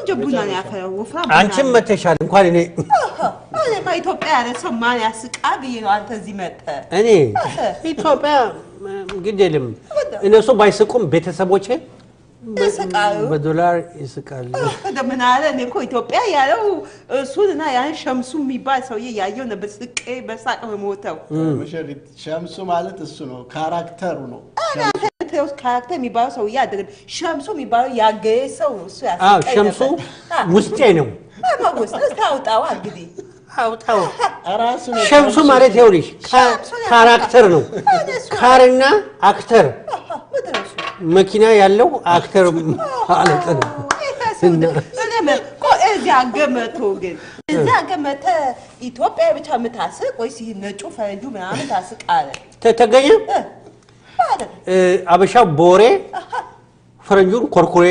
ቆንጆ ቡና ነው ያፈራው ወፍራም አንቺም መተሻል እንኳን እኔ ኢትዮጵያ ያለ ሰው ማን ያስቃል ብዬ ነው አንተ እዚህ መጣ እኔ ኢትዮጵያ ግዴለም እነሱ ባይስቁም ቤተሰቦቼ በዶላር ይስቃሉ ደምን አለ እኔ እኮ ኢትዮጵያ ያለው እሱና ያን ሸምሱ የሚባል ሰውዬ ያየው ነበር ስቄ በሳቅ መሞተው መሸሪት ሸምሱ ማለት እሱ ነው ካራክተሩ ነው ካራክተር የሚባለው ሰውዬ አይደለም ሸምሱ የሚባለው ያገየ ሰው እሱ ያስቀኝ አዎ ሸምሱ ውስጤ ነው ማውስ ታውጣው እንግዲህ አውጣው ራሱ ሸምሱ ማለት ይኸውልሽ ካራክተር ነው ካርና አክተር መኪና ያለው አክተር ማለት ነው እዚያ ገመቶ ግን እዚያ ገመተ ኢትዮጵያ ብቻ የምታስቅ ወይስ ነጩ ፈረንጁ ምናምን ታስቃለ ተገኘ አበሻው ቦሬ ፈረንጁን ኮርኮሬ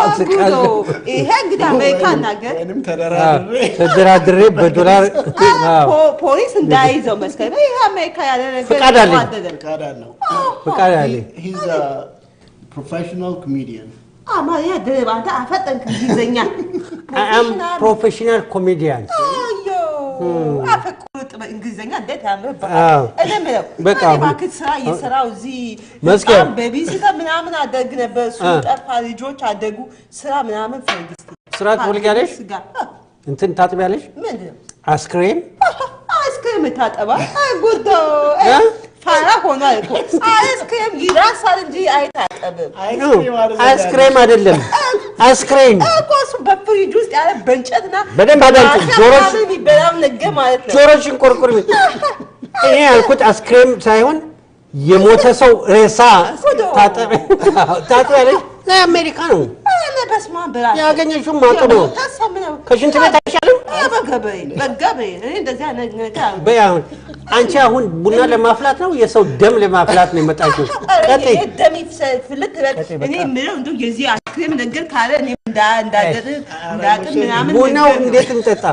አስቃለ ይሄ እንግዲህ አሜሪካን ነገር እኔም ተደራድሬ በዶላር ፖሊስ እንዳይዘው መስከረም ይሄ አሜሪካ ያለ ነገር ፍቃድ አለ ፍቃድ አለ he's a professional comedian ማሪያ ደባንታ አፈጠንክ እንግሊዘኛ I am professional comedian አዮ አፈቁት እንግሊዘኛ እንዴት ያምርባ እደምለው በቃ ስራ የስራው እዚህ መስከረም በቢሲታ ምናምን አደግ ነበር እሱ ጠፋ ልጆች አደጉ ስራ ምናምን ፈንግስት ስራ ትወልጋለሽ እንትን ታጥቢያለሽ ምንድነው አይስክሬም ታጠባ ጉዶ ፋራ ሆኗል እኮ አይስክሬም ይራሳል እንጂ አይታጠብም አይስክሬም አይደለም አይስክሬም እኮ በፍሪጅ ውስጥ ያለ በእንጨትና በደንብ አዳምጪ ጆሮሽ የሚበላው ነገር ማለት ነው ጆሮሽን ቆርቆር እኔ ያልኩት አይስክሬም ሳይሆን የሞተ ሰው ሬሳ ታጥቢያለሽ አሜሪካ ነው በስማ ብራ ያገኘሽው ማጥቦ ከሽንት ቤት አይሻልም በገበይ እንደዚህ ነገር በያው አንቺ አሁን ቡና ለማፍላት ነው የሰው ደም ለማፍላት ነው የመጣችው ቀጥይ ደም ይፍልት እኔ ምነው እንደው የዚህ አክሬም ነገር ካለ እኔ እንዳደር እንዳጥም ምናምን ቡናው እንዴት እንጠጣ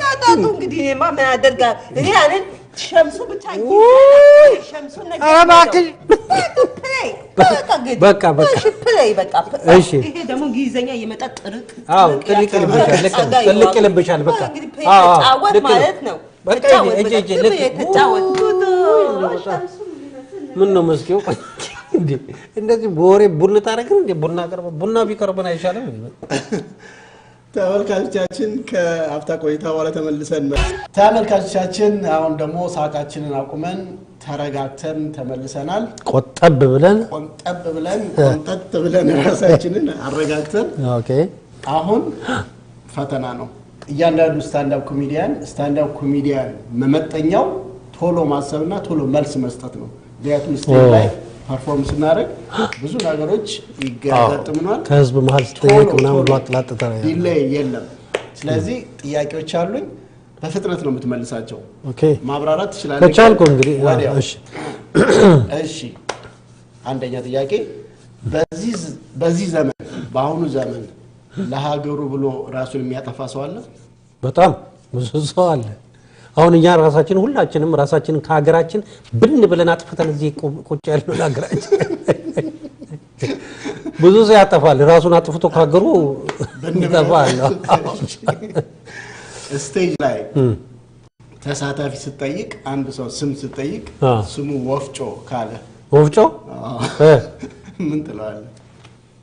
ታጣጡ እንግዲህ እኔማ ምን አደርጋ እኔ አንን ሸምሱ ብቻ ሸምሱ ነገር አባክሽ በቃ እሺ ይሄ ደግሞ እንግሊዘኛ የመጣ ጥርቅ አዎ ጥልቅ ይለብሻል በቃ አዎ ማለት ነው በቃ እጄ ምን ነው መስኪው እንዴ እንደዚህ ቦሬ ቡና ታረግን እንዴ ቡና ቢቀርብን አይሻልም ተመልካቾቻችን ከአፍታ ቆይታ በኋላ ተመልሰን ተመልካቾቻችን አሁን ደግሞ ሳቃችንን አቁመን ተረጋግተን ተመልሰናል ቆጠብ ብለን ራሳችንን አረጋግተን ኦኬ አሁን ፈተና ነው እያንዳንዱ ስታንድ አፕ ኮሜዲያን መመጠኛው ቶሎ ማሰብና ቶሎ መልስ መስጠት ነው ዲያቱን ስቴጅ ላይ ፐርፎርም ስናደርግ ብዙ ነገሮች ይጋጠሙናል ከህዝብ መሃል ስትጠይቅ ምናምን ማጥላጥታ ዲሌይ የለም ስለዚህ ጥያቄዎች አሉኝ በፍጥነት ነው የምትመልሳቸው ኦኬ ማብራራት ትችላለህ ከቻልኩ እንግዲህ እሺ አንደኛ ጥያቄ በዚህ ዘመን በአሁኑ ዘመን ለሀገሩ ብሎ ራሱን የሚያጠፋ ሰው አለ በጣም ብዙ ሰው አለ አሁን እኛ ራሳችን ሁላችንም ራሳችንን ከሀገራችን ብን ብለን አጥፍተን እዚህ ቁጭ ያለው ለሀገራችን ብዙ ሰው ያጠፋል ራሱን አጥፍቶ ከሀገሩ ይጠፋል ስቴጅ ላይ ተሳታፊ ስትጠይቅ አንድ ሰው ስም ስትጠይቅ ስሙ ወፍጮ ካለ ወፍጮ ምን ትለዋለህ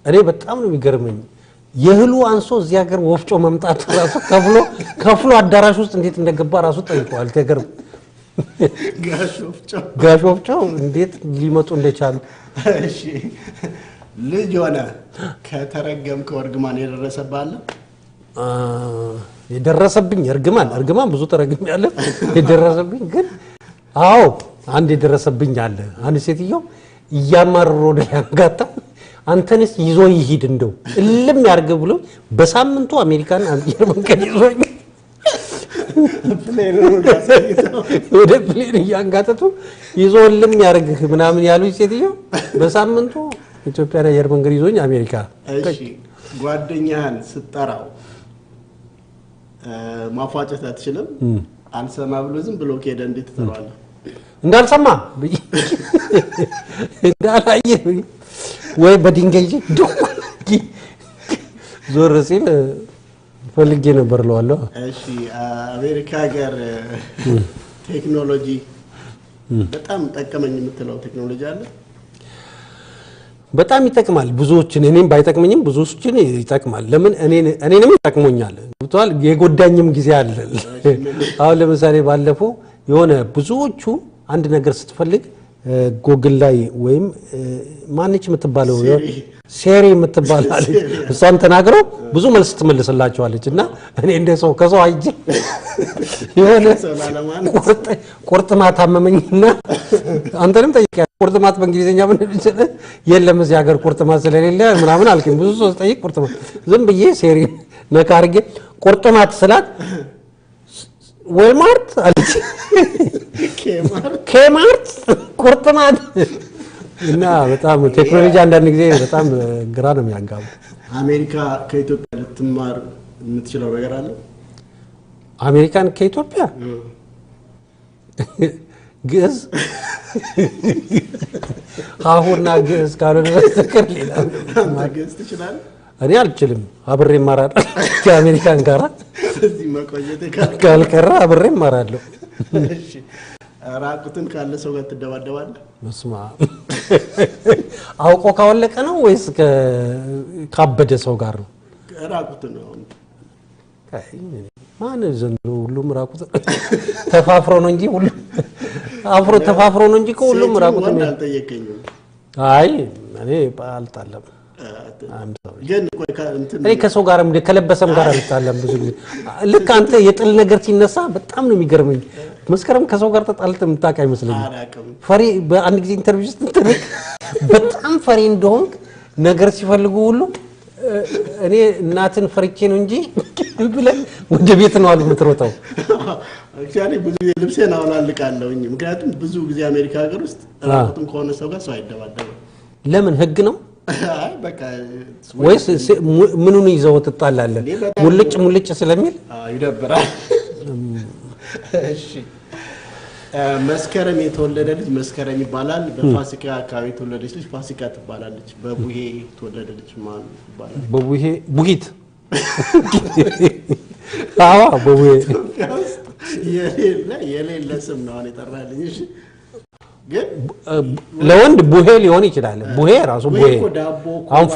እኔ በጣም ነው የሚገርመኝ የህሉ አንሶ እዚህ ሀገር ወፍጮ መምጣት ራሱ ከፍሎ አዳራሽ ውስጥ እንዴት እንደገባ ራሱ ጠይቀዋል ተገርም ጋሽ ወፍጮ እንዴት ሊመጡ እንደቻሉ እሺ ልጅ ሆነ ከተረገምከው እርግማን የደረሰባለ የደረሰብኝ እርግማን ብዙ ተረግሜያለሁ የደረሰብኝ ግን አዎ አንድ የደረሰብኝ አለ አንድ ሴትዮ እያማረሩ ነው ያንጋታ አንተንስ ይዞ ይሂድ እንደው እልም ያርግ ብሎ በሳምንቱ አሜሪካን አየር መንገድ ይዞኝ ወደ ፕሌን ያንጋተቱ ይዞ እልም ያርግ ምናምን ያሉኝ ሴትዮ በሳምንቱ ኢትዮጵያ አየር መንገድ ይዞኝ አሜሪካ እሺ ጓደኛህን ስትጠራው ማፋጨት አትችልም አንሰማ ብሎ ዝም ብሎ ከሄደ እንዴት ትጠራዋለህ እንዳልሰማ እንዳላየ ወይ በድንጋይ ዞር ሲል ፈልጌ ነበር ለዋለሁ እሺ አሜሪካ ሀገር ቴክኖሎጂ በጣም ጠቀመኝ የምትለው ቴክኖሎጂ አለ በጣም ይጠቅማል ብዙዎችን እኔም ባይጠቅመኝም ብዙዎችን ይጠቅማል ለምን እኔንም ይጠቅሞኛል ብቷል የጎዳኝም ጊዜ አለ አሁን ለምሳሌ ባለፈው የሆነ ብዙዎቹ አንድ ነገር ስትፈልግ ጎግል ላይ ወይም ማንች የምትባለው ሴሪ የምትባለው እሷን ተናግረው ብዙ መልስ ትመልስላቸዋለች እና እኔ እንደሰው ከሰው አይጂ የሆነ ቁርጥማት አመመኝና አንተንም ጠይቀህ ቁርጥማት በእንግሊዘኛ ምን ይችላል የለም እዚህ ሀገር ቁርጥማት ስለሌለ ምናምን አልከኝ ብዙ ሰው ጠይቅ ቁርጥማት ዝም ብዬ ሴሪ ነካ አድርጌ ቁርጥማት ስላት ዌልማርት አለች ኬማርት ቁርጥማት እና በጣም ቴክኖሎጂ አንዳንድ ጊዜ በጣም ግራ ነው የሚያጋቡ አሜሪካ ከኢትዮጵያ ልትማር የምትችለው ነገር አለ አሜሪካን ከኢትዮጵያ ግዕዝ አሁንና ግዕዝ ካልሆነ በስተቀር ሌላ ግዕዝ ትችላለህ እኔ አልችልም አብሬ እማራለሁ ከአሜሪካን ጋር እዚህ መቆየት ካልቀረ አብሬ እማራለሁ እሺ ራቁትን ካለ ሰው ጋር ትደባደባለህ መስማ አውቆ ካወለቀ ነው ወይስ ካበደ ሰው ጋር ነው ራቁትን ነው ማን ዘንድሮ ሁሉም ራቁት ተፋፍሮ ነው እንጂ ሁሉ አፍሮ ተፋፍሮ ነው እንጂ ሁሉም ራቁት ነው አልጠየቀኝም አይ እኔ አልጣለም ግን እኔ ከሰው ጋርም ከለበሰም ጋር አልጣለም ብዙ ጊዜ ልክ አንተ የጥል ነገር ሲነሳ በጣም ነው የሚገርመኝ መስከረም ከሰው ጋር ተጣልተህ ምታውቅ አይመስልኝም ፈሪ በአንድ ጊዜ ኢንተርቪው ስትደረግ በጣም ፈሪ እንደሆንክ ነገር ሲፈልጉ ሁሉ እኔ እናትን ፈርቼ ነው እንጂ ብለህ ወደ ቤት ነው አሉ የምትሮጠው አክቹአሊ ብዙ ልብሴን አውላልቃለሁኝ ምክንያቱም ብዙ ጊዜ አሜሪካ ሀገር ውስጥ ራቁትን ከሆነ ሰው ጋር ሰው አይደባደብም ለምን ህግ ነው አይ በቃ ወይስ ምኑን ይዘው ተጣላለህ ሙልጭ ስለሚል ይደብራል እሺ መስከረም የተወለደ ልጅ መስከረም ይባላል በፋሲካ አካባቢ የተወለደች ልጅ ፋሲካ ትባላለች በቡሄ የተወለደ ልጅ ማን ይባላል በቡሄ ቡሂት አዎ በቡሄ የሌለ ስም ነው የጠራልኝ እሺ ግን ለወንድ ቡሄ ሊሆን ይችላል ቡሄ ራሱ ቡሄ አሁን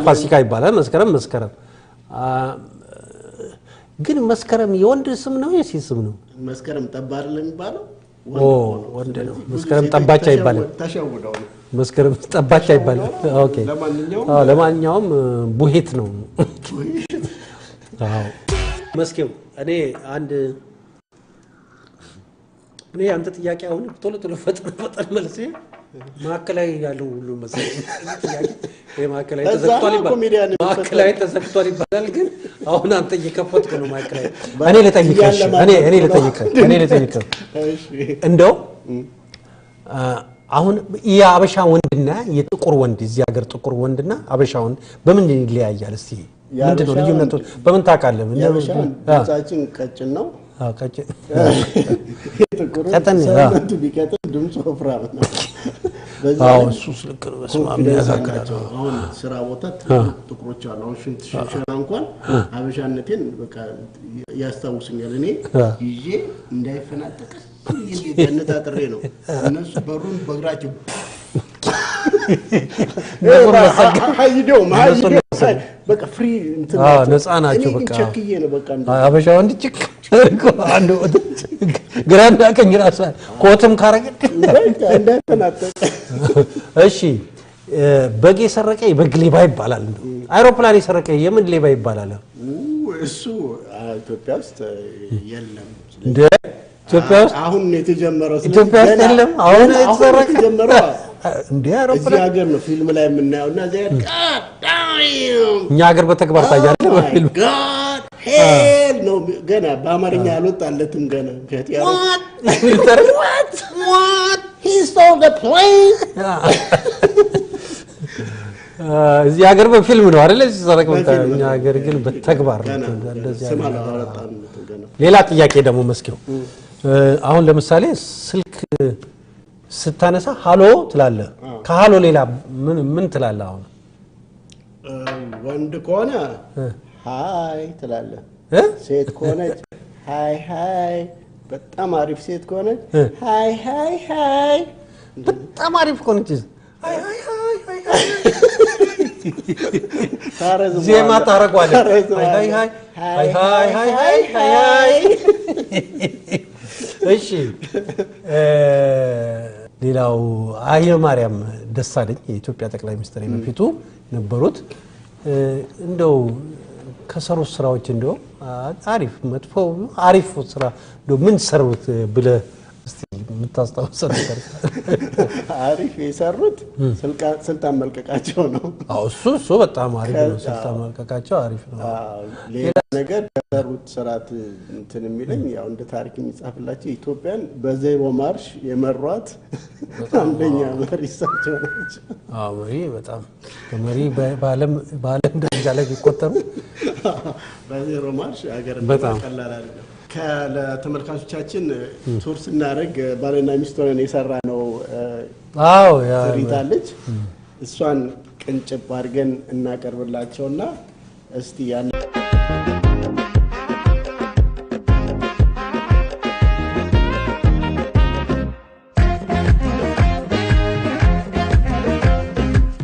ፋሲካ ይባላል መስከረም ግን መስከረም የወንድ ስም ነው የሴት ስም ነው መስከረም ጠባር ለሚባለው ወንድ ነው መስከረም ጠባቻ ይባላል ተሸውደው መስከረም ጠባቻ ይባላል ኦኬ ለማንኛውም ቡሄት ነው አዎ መስከረም እኔ አንተ ጥያቄ አሁን ቶሎ ፈጠን መልስ ማከላይ ያለው ሁሉ መሰለኝ ጥያቄ ማከላይ ተዘግቷል ይባላል ግን አሁን አንተ እየከፈትክ ነው ማከላይ እኔ ልጠይቅህ እንደው አሁን የአበሻ ወንድና የጥቁር ወንድ እዚህ ሀገር ጥቁር ወንድና አበሻ ወንድ በምን ይለያያል እስቲ ምንድነው ልዩነቱ በምን ታውቃለህ የአበሻ ድምጻችን ቀጭን ነው ቀጭን ቀጠን ቢቀጥን ድምጽ ወፍራም ነው አዎ እሱስ ልክ ነው በስማም ያዛከራቸው አሁን ስራ ቦታ ጥቁሮች አሉ አሁን ሽንት እንኳን አበሻነቴን በቃ ያስታውሱኛል እኔ ይዤ እንዳይፈናጠቅ እንደነጣጥሬ ነው እነሱ በሩን በእግራቸው በቃ ፍሪ እንትን ነፃ ናቸው በቃ ቸክዬ ነው በቃ አበሻ ወንድ ጭክ አንዱ ግራና ቀኝ ራስ ኮትም ካረገ እንዳይፈናጠቅ እሺ በግ የሰረቀ የበግ ሌባ ይባላል አይሮፕላን የሰረቀ የምን ሌባ ይባላል እሱ ኢትዮጵያ ውስጥ የለም ኢትዮጵያ ውስጥ አሁን የተጀመረው ኢትዮጵያ ውስጥ የለም አሁን የተሰረቀ የተጀመረው እንዴ አይሮፕላን ሀገር ነው ፊልም ላይ የምናየው እና እዚያ እኛ ሀገር በተግባር ታያለህ በፊልም ሄል ነው ገና በአማርኛ አልወጣለትም ገና what he stole the plane እዚህ ሀገር በፊልም ነው አይደል ሲሰረቅ እኛ ሀገር ግን በተግባር እንደዚህ ሌላ ጥያቄ ደግሞ መስኪው አሁን ለምሳሌ ስልክ ስታነሳ ሃሎ ትላለህ ከሃሎ ሌላ ምን ትላለህ አሁን ወንድ ከሆነ ሃይ ትላለህ። ሴት ከሆነች ሃይ ሃይ፣ በጣም አሪፍ ሴት ከሆነች ሃይ ሃይ ሃይ፣ በጣም አሪፍ ከሆነች ሃይ ሃይ ሃይ ሃይ ዜማ ታረጋለህ። ሃይ ሃይ ሃይ ሃይ ሃይ ሃይ ሃይ። እሺ ሌላው ኃይለማርያም ደሳለኝ የኢትዮጵያ ጠቅላይ ሚኒስትር በፊቱ ነበሩት። እንደው ከሰሩት ስራዎች እንደው አሪፍ መጥፎ አሪፍ ስራ እንደው ምን ሰሩት ብለህ እስቲ የምታስታውሰው ነገር? አሪፍ የሰሩት ስልጣን መልቀቃቸው ነው። አዎ እሱ በጣም አሪፍ ነው። ስልጣን መልቀቃቸው አሪፍ ነው። ሌላ ነገር የሰሩት ስርዓት እንትን የሚለኝ ያው እንደ ታሪክ የሚጻፍላቸው ኢትዮጵያን በዜሮ ማርሽ የመሯት አንደኛ መሪ እሳቸው ናቸው። አዎ መሪ በጣም ከመሪ በዓለም ደረጃ ላይ ቢቆጠሩ በዜሮ ማርሽ ሀገር በጣም ቀላል አይደለም። ለተመልካቾቻችን ቱር ስናደርግ ባልና ሚስት ሆነን የሰራነው ትርኢታለች። እሷን ቅንጭብ አድርገን እናቀርብላቸውና እስቲ ያን